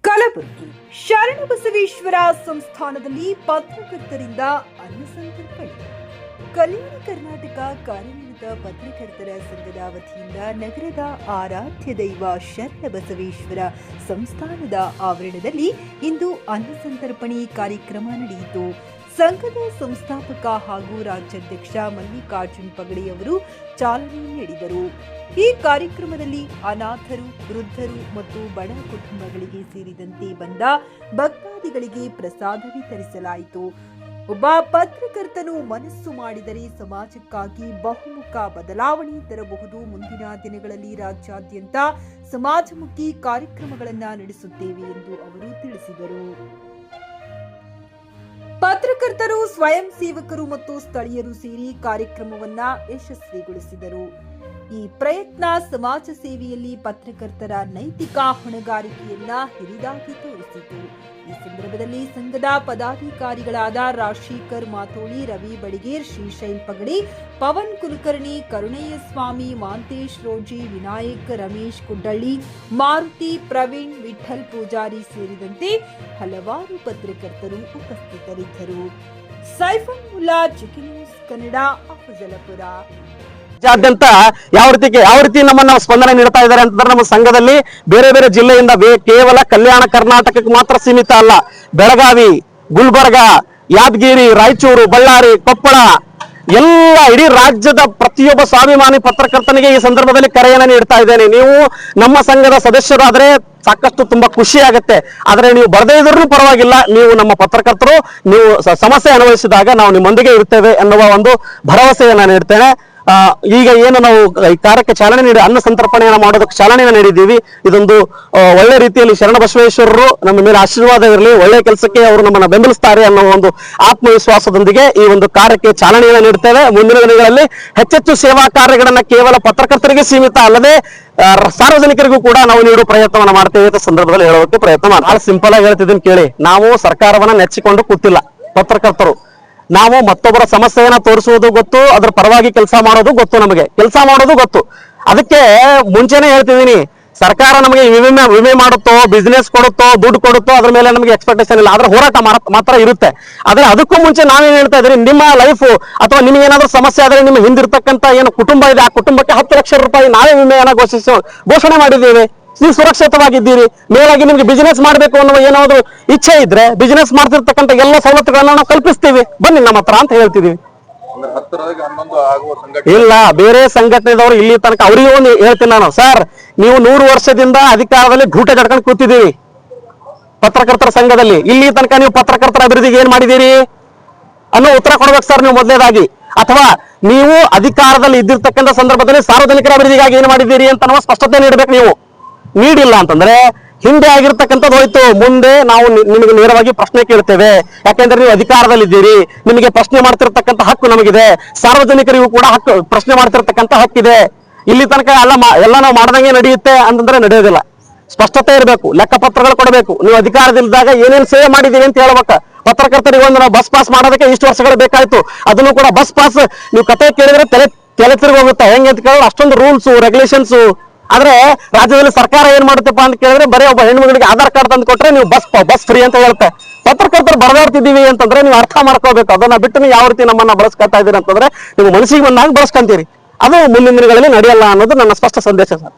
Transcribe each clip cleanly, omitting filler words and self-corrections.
ಕಲಬುರಗಿ ಶರಣಬಸವೇಶ್ವರ ಸಂಸ್ಥಾನದಲ್ಲಿ ಪತ್ರಕರ್ತರಿಂದ ಅನ್ನಸಂತರ್ಪಣೆ. ಕಲ್ಯಾಣ ಕರ್ನಾಟಕ ಕಾರ್ಯನಿರತ ಪತ್ರಕರ್ತರ ಸಂಘದ ವತಿಯಿಂದ ನಗರದ ಆರಾಧ್ಯ ದೈವ ಶರಣಬಸವೇಶ್ವರ ಸಂಸ್ಥಾನದ ಆವರಣದಲ್ಲಿ ಇಂದು ಅನ್ನಸಂತರ್ಪಣೆ ಕಾರ್ಯಕ್ರಮ ನಡೆಯಿತು. ಸಂಘದ ಸಂಸ್ಥಾಪಕ ಹಾಗೂ ರಾಜ್ಯಾಧ್ಯಕ್ಷ ಮಲ್ಲಿಕಾರ್ಜುನ್ ಪಗಡಿ ಅವರು ಚಾಲನೆ ನೀಡಿದರು. ಈ ಕಾರ್ಯಕ್ರಮದಲ್ಲಿ ಅನಾಥರು, ವೃದ್ಧರು ಮತ್ತು ಬಡ ಕುಟುಂಬಗಳಿಗೆ ಸೇರಿದಂತೆ ಬಂದ ಭಕ್ತಾದಿಗಳಿಗೆ ಪ್ರಸಾದ ವಿತರಿಸಲಾಯಿತು. ಒಬ್ಬ ಪತ್ರಕರ್ತನು ಮನಸ್ಸು ಮಾಡಿದರೆ ಸಮಾಜಕ್ಕಾಗಿ ಬಹುಮುಖ ಬದಲಾವಣೆ ತರಬಹುದು. ಮುಂದಿನ ದಿನಗಳಲ್ಲಿ ರಾಜ್ಯಾದ್ಯಂತ ಸಮಾಜಮುಖಿ ಕಾರ್ಯಕ್ರಮಗಳನ್ನು ನಡೆಸುತ್ತೇವೆ ಎಂದು ಅವರು ತಿಳಿಸಿದರು. ಪತ್ರಕರ್ತರು, ಸ್ವಯಂ ಸೇವಕರು ಮತ್ತು ಸ್ಥಳೀಯರು ಸೇರಿ ಕಾರ್ಯಕ್ರಮವನ್ನ ಯಶಸ್ವಿಗೊಳಿಸಿದರು. ಈ ಪ್ರಯತ್ನ ಸಮಾಜ ಸೇವೆಯಲ್ಲಿ ಪತ್ರಕರ್ತರ ನೈತಿಕ ಹೊಣೆಗಾರಿಕೆಯನ್ನ ಹಿರಿದಾಗಿ ತೋರಿಸಿತು. ಈ ಸಂದರ್ಭದಲ್ಲಿ ಸಂಘದ ಪದಾಧಿಕಾರಿಗಳಾದ ರಾಜಶೇಖರ್ ಮಾತೋಳಿ, ರವಿ ಬಡಿಗೇರ್, ಶ್ರೀಶೈಲ್ ಪಗಡಿ, ಪವನ್ ಕುಲಕರ್ಣಿ, ಕರುಣಯ್ಯ ಸ್ವಾಮಿ, ಮಾಂತೇಶ್ ರೋಜಿ, ವಿನಾಯಕ್, ರಮೇಶ್ ಕುಡ್ಡಳ್ಳಿ, ಮಾರುತಿ, ಪ್ರವೀಣ್, ವಿಠಲ್ ಪೂಜಾರಿ ಸೇರಿದಂತೆ ಹಲವಾರು ಪತ್ರಕರ್ತರು ಉಪಸ್ಥಿತರಿದ್ದರು. ಸೈಫುಲ್ ಮುಲ್ಲಾ, ಚಿಕಿ ನ್ಯೂಸ್ ಕನ್ನಡ, ಅಫಜಲಪುರ. ರಾಜ್ಯಾದ್ಯಂತ ಯಾವ ರೀತಿ ನಮ್ಮನ್ನ ಸ್ಪಂದನೆ ನೀಡ್ತಾ ಇದ್ದಾರೆ ಅಂತಂದ್ರೆ, ನಮ್ಮ ಸಂಘದಲ್ಲಿ ಬೇರೆ ಬೇರೆ ಜಿಲ್ಲೆಯಿಂದ ಕೇವಲ ಕಲ್ಯಾಣ ಕರ್ನಾಟಕಕ್ಕೆ ಮಾತ್ರ ಸೀಮಿತ ಅಲ್ಲ, ಬೆಳಗಾವಿ, ಗುಲ್ಬರ್ಗ, ಯಾದಗಿರಿ, ರಾಯಚೂರು, ಬಳ್ಳಾರಿ, ಕೊಪ್ಪಳ ಎಲ್ಲ ಇಡೀ ರಾಜ್ಯದ ಪ್ರತಿಯೊಬ್ಬ ಸ್ವಾಭಿಮಾನಿ ಪತ್ರಕರ್ತನಿಗೆ ಈ ಸಂದರ್ಭದಲ್ಲಿ ಕರೆಯನ್ನು ನೀಡ್ತಾ ಇದ್ದೇನೆ. ನೀವು ನಮ್ಮ ಸಂಘದ ಸದಸ್ಯರಾದ್ರೆ ಸಾಕಷ್ಟು ತುಂಬಾ ಖುಷಿ ಆಗುತ್ತೆ. ಆದ್ರೆ ನೀವು ಬರದೇ ಇದ್ರೂ ಪರವಾಗಿಲ್ಲ, ನೀವು ನಮ್ಮ ಪತ್ರಕರ್ತರು, ನೀವು ಸಮಸ್ಯೆ ಅನುಭವಿಸಿದಾಗ ನಾವು ನಿಮ್ಮೊಂದಿಗೆ ಇರ್ತೇವೆ ಎನ್ನುವ ಒಂದು ಭರವಸೆಯನ್ನ ನೀಡ್ತೇನೆ. ಈಗ ಏನು ನಾವು ಈ ಕಾರ್ಯಕ್ಕೆ ಚಾಲನೆ ನೀಡಿ ಅನ್ನ ಸಂತರ್ಪಣೆಯನ್ನು ಮಾಡೋದಕ್ಕೆ ಚಾಲನೆಯನ್ನು ನೀಡಿದ್ದೀವಿ. ಇದೊಂದು ಒಳ್ಳೆ ರೀತಿಯಲ್ಲಿ ಶರಣಬಸವೇಶ್ವರರು ನಮ್ಮ ಮೇಲೆ ಆಶೀರ್ವಾದ ಇರಲಿ, ಒಳ್ಳೆ ಕೆಲಸಕ್ಕೆ ಅವರು ನಮ್ಮನ್ನು ಬೆಂಬಲಿಸ್ತಾರೆ ಅನ್ನೋ ಒಂದು ಆತ್ಮವಿಶ್ವಾಸದೊಂದಿಗೆ ಈ ಒಂದು ಕಾರ್ಯಕ್ಕೆ ಚಾಲನೆಯನ್ನು ನೀಡ್ತೇವೆ. ಮುಂದಿನ ದಿನಗಳಲ್ಲಿ ಹೆಚ್ಚೆಚ್ಚು ಸೇವಾ ಕಾರ್ಯಗಳನ್ನ ಕೇವಲ ಪತ್ರಕರ್ತರಿಗೆ ಸೀಮಿತ ಅಲ್ಲದೆ ಸಾರ್ವಜನಿಕರಿಗೂ ಕೂಡ ನಾವು ನೀಡುವ ಪ್ರಯತ್ನವನ್ನ ಮಾಡ್ತೇವೆ ಅಂತ ಸಂದರ್ಭದಲ್ಲಿ ಹೇಳೋದಕ್ಕೆ ಪ್ರಯತ್ನ ಮಾಡಿ. ಬಹಳ ಸಿಂಪಲ್ ಆಗಿ ಹೇಳ್ತಿದ್ದೀನಿ ಕೇಳಿ. ನಾವು ಸರ್ಕಾರವನ್ನ ನೆಚ್ಚಿಕೊಂಡು ಕೂತಿಲ್ಲ ಪತ್ರಕರ್ತರು. ನಾವು ಮತ್ತೊಬ್ಬರ ಸಮಸ್ಯೆಯನ್ನ ತೋರಿಸುವುದು ಗೊತ್ತು, ಅದ್ರ ಪರವಾಗಿ ಕೆಲಸ ಮಾಡೋದು ಗೊತ್ತು, ನಮಗೆ ಕೆಲಸ ಮಾಡೋದು ಗೊತ್ತು. ಅದಕ್ಕೆ ಮುಂಚೆನೆ ಹೇಳ್ತಿದ್ದೀನಿ, ಸರ್ಕಾರ ನಮಗೆ ವಿಮೆ ಮಾಡುತ್ತೋ, ಬಿಸ್ನೆಸ್ ಕೊಡುತ್ತೋ, ದುಡ್ಡು ಕೊಡುತ್ತೋ, ಅದ್ರ ಮೇಲೆ ನಮಗೆ ಎಕ್ಸ್ಪೆಕ್ಟೇಷನ್ ಇಲ್ಲ. ಆದ್ರೆ ಹೋರಾಟ ಮಾತ್ರ ಇರುತ್ತೆ. ಆದ್ರೆ ಅದಕ್ಕೂ ಮುಂಚೆ ನಾವೇನ್ ಹೇಳ್ತಾ ಇದ್ರಿ, ನಿಮ್ಮ ಲೈಫ್ ಅಥವಾ ನಿಮ್ಗೆ ಏನಾದ್ರೂ ಸಮಸ್ಯೆ ಆದ್ರೆ ನಿಮ್ಮ ಹಿಂದಿರ್ತಕ್ಕಂಥ ಏನು ಕುಟುಂಬ ಇದೆ, ಆ ಕುಟುಂಬಕ್ಕೆ 10 ಲಕ್ಷ ರೂಪಾಯಿ ನಾವೇ ವಿಮೆಯನ್ನ ಘೋಷಣೆ ಮಾಡಿದ್ದೇವೆ. ನೀವು ಸುರಕ್ಷಿತವಾಗಿದ್ದೀರಿ. ಮೇಲಾಗಿ ನಿಮ್ಗೆ ಬಿಸಿನೆಸ್ ಮಾಡಬೇಕು ಅನ್ನೋ ಏನಾದ್ರು ಇಚ್ಛೆ ಇದ್ರೆ ಬಿಸಿನೆಸ್ ಮಾಡ್ತಿರ್ತಕ್ಕಂಥ ಎಲ್ಲ ಸವಲತ್ತುಗಳನ್ನ ನಾವು ಕಲ್ಪಿಸ್ತೀವಿ, ಬನ್ನಿ ನಮ್ಮ ಹತ್ರ ಅಂತ ಹೇಳ್ತಿದೀವಿ. ಇಲ್ಲ, ಬೇರೆ ಸಂಘಟನೆದವರು ಇಲ್ಲಿ ತನಕ ಅವರಿಗೂ ಒಂದು ಹೇಳ್ತೀನಿ ನಾನು, ಸರ್ ನೀವು 100 ವರ್ಷದಿಂದ ಅಧಿಕಾರದಲ್ಲಿ ಘೂಟೆ ಕಟ್ಕೊಂಡು ಕೂತಿದ್ದೀವಿ ಪತ್ರಕರ್ತರ ಸಂಘದಲ್ಲಿ. ಇಲ್ಲಿ ತನಕ ನೀವು ಪತ್ರಕರ್ತರ ಅಭಿವೃದ್ಧಿಗೆ ಏನ್ ಮಾಡಿದ್ದೀರಿ ಅನ್ನೋ ಉತ್ತರ ಕೊಡ್ಬೇಕು ಸರ್ ನೀವು ಮೊದಲೇದಾಗಿ. ಅಥವಾ ನೀವು ಅಧಿಕಾರದಲ್ಲಿ ಇದ್ದಿರ್ತಕ್ಕಂಥ ಸಂದರ್ಭದಲ್ಲಿ ಸಾರ್ವಜನಿಕರ ಅಭಿವೃದ್ಧಿಗಾಗಿ ಏನ್ ಮಾಡಿದ್ದೀರಿ ಅಂತ ನಾವು ಸ್ಪಷ್ಟತೆ ನೀಡಬೇಕು. ನೀವು ನೀಡಿಲ್ಲ ಅಂತಂದ್ರೆ ಹಿಂದೆ ಆಗಿರ್ತಕ್ಕಂಥದ್ದು ಹೋಯ್ತು. ಮುಂದೆ ನಾವು ನಿಮಗೆ ನೇರವಾಗಿ ಪ್ರಶ್ನೆ ಕೇಳ್ತೇವೆ. ಯಾಕೆಂದ್ರೆ ನೀವು ಅಧಿಕಾರದಲ್ಲಿದ್ದೀರಿ, ನಿಮಗೆ ಪ್ರಶ್ನೆ ಮಾಡ್ತಿರ್ತಕ್ಕಂಥ ಹಕ್ಕು ನಮಗಿದೆ. ಸಾರ್ವಜನಿಕರಿಗೂ ಕೂಡ ಪ್ರಶ್ನೆ ಮಾಡ್ತಿರ್ತಕ್ಕಂಥ ಹಕ್ಕಿದೆ. ಇಲ್ಲಿ ತನಕ ಎಲ್ಲ ನಾವು ಮಾಡ್ದಂಗೆ ನಡೆಯುತ್ತೆ ಅಂತಂದ್ರೆ ನಡೆಯೋದಿಲ್ಲ. ಸ್ಪಷ್ಟತೆ ಇರಬೇಕು, ಲೆಕ್ಕಪತ್ರಗಳು ಕೊಡಬೇಕು. ನೀವು ಅಧಿಕಾರದಲ್ಲಿದ್ದಾಗ ಏನೇನು ಸೇವೆ ಮಾಡಿದೀವಿ ಅಂತ ಹೇಳ್ಬೇಕು. ಪತ್ರಕರ್ತರಿಗೆ ಒಂದು ನಾವು ಬಸ್ ಪಾಸ್ ಮಾಡೋದಕ್ಕೆ ಇಷ್ಟು ವರ್ಷಗಳು ಬೇಕಾಯ್ತು. ಅದನ್ನು ಕೂಡ ಬಸ್ ಪಾಸ್ ನೀವು ಕತೆ ಕೇಳಿದ್ರೆ ತಲೆ ತಿರುಗಿ ಹೋಗುತ್ತೆ. ಹೆಂಗೆ ಅಂತ ಕೇಳಿದ್ರೆ ಅಷ್ಟೊಂದು ರೂಲ್ಸ್ ರೆಗ್ಯುಲೇಷನ್ಸ್. ಆದ್ರೆ ರಾಜ್ಯದಲ್ಲಿ ಸರ್ಕಾರ ಏನ್ ಮಾಡುತ್ತಪ್ಪ ಅಂತ ಕೇಳಿದ್ರೆ ಬರೀ ಒಬ್ಬ ಹೆಣ್ಮಗಳಿಗೆ ಆಧಾರ್ ಕಾರ್ಡ್ ತಂದು ಕೊಟ್ರೆ ನೀವು ಬಸ್ ಫ್ರೀ ಅಂತ ಹೇಳುತ್ತೆ. ಪತ್ರಕರ್ತರು ಬರದಾಡ್ತಿದ್ದೀವಿ ಅಂತಂದ್ರೆ ನೀವು ಅರ್ಥ ಮಾಡ್ಕೋಬೇಕು. ಅದನ್ನ ಬಿಟ್ಟು ನೀವು ಯಾವ ರೀತಿ ನಮ್ಮನ್ನ ಬಳಸ್ಕೊತಾ ಇದ್ದೀರಿ ಅಂತಂದ್ರೆ ನೀವು ಮನಸ್ಸಿಗೆ ಬಂದಾಗ ಬಳಸ್ಕೊಂತೀರಿ. ಅದು ಮುಂದಿನ ದಿನಗಳಲ್ಲಿ ನಡೆಯಲ್ಲ ಅನ್ನೋದು ನನ್ನ ಸ್ಪಷ್ಟ ಸಂದೇಶ ಸರ್.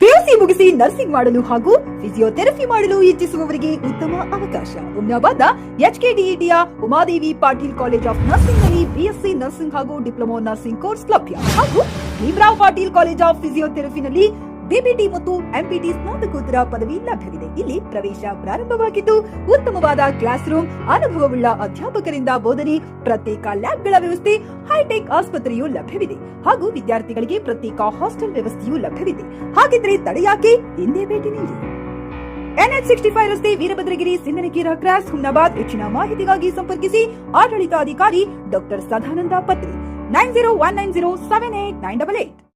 ಪಿಯುಸಿ ಮುಗಿಸಿ ನರ್ಸಿಂಗ್ ಮಾಡಲು ಹಾಗೂ ಫಿಸಿಯೋಥೆರಪಿ ಮಾಡಲು ಇಚ್ಛಿಸುವವರಿಗೆ ಉತ್ತಮ ಅವಕಾಶ. ಹುಮ್ನಾಬಾದ್ನ HKDETಯ Umadevi Patil college of nursing ನಲ್ಲಿ BSc ನರ್ಸಿಂಗ್ ಹಾಗೂ ಡಿಪ್ಲೊಮಾ ನರ್ಸಿಂಗ್ ಕೋರ್ಸ್ ಲಭ್ಯ. ಹಾಗೂ ಭೀಮರಾವ್ ಪಾಟೀಲ್ ಕಾಲೇಜ್ ಆಫ್ ಫಿಸಿಯೋಥೆರಪಿನಲ್ಲಿ BPT ಮತ್ತು MPT ಸ್ನಾತಕೋತ್ತರ ಪದವಿ ಲಭ್ಯವಿದೆ. ಇಲ್ಲಿ ಪ್ರವೇಶ ಪ್ರಾರಂಭವಾಗಿದ್ದು ಉತ್ತಮವಾದ ಕ್ಲಾಸ್ ರೂಮ್, ಅನುಭವವುಳ್ಳ ಅಧ್ಯಾಪಕರಿಂದ ಬೋಧನೆ, ಪ್ರತ್ಯೇಕ ಲ್ಯಾಬ್ಗಳ ವ್ಯವಸ್ಥೆ, ಹೈಟೆಕ್ ಆಸ್ಪತ್ರೆಯೂ ಲಭ್ಯವಿದೆ. ಹಾಗೂ ವಿದ್ಯಾರ್ಥಿಗಳಿಗೆ ಪ್ರತ್ಯೇಕ ಹಾಸ್ಟೆಲ್ ವ್ಯವಸ್ಥೆಯೂ ಲಭ್ಯವಿದೆ. ಹಾಗಿದ್ರೆ ತಡೆಯಾಕೆ, ಹಿಂದೆ ಭೇಟಿ ನೀಡಿ. NH65 ರಸ್ತೆ, ವೀರಭದ್ರಗಿರಿ, ಸಿಂದನಕೀರ ಕ್ರಾಸ್, ಹುಮ್ನಾಬಾದ್. ಹೆಚ್ಚಿನ ಮಾಹಿತಿಗಾಗಿ ಸಂಪರ್ಕಿಸಿ ಆಡಳಿತಾಧಿಕಾರಿ ಡಾಕ್ಟರ್ ಸದಾನಂದ ಪತ್ರಿ 9019078988.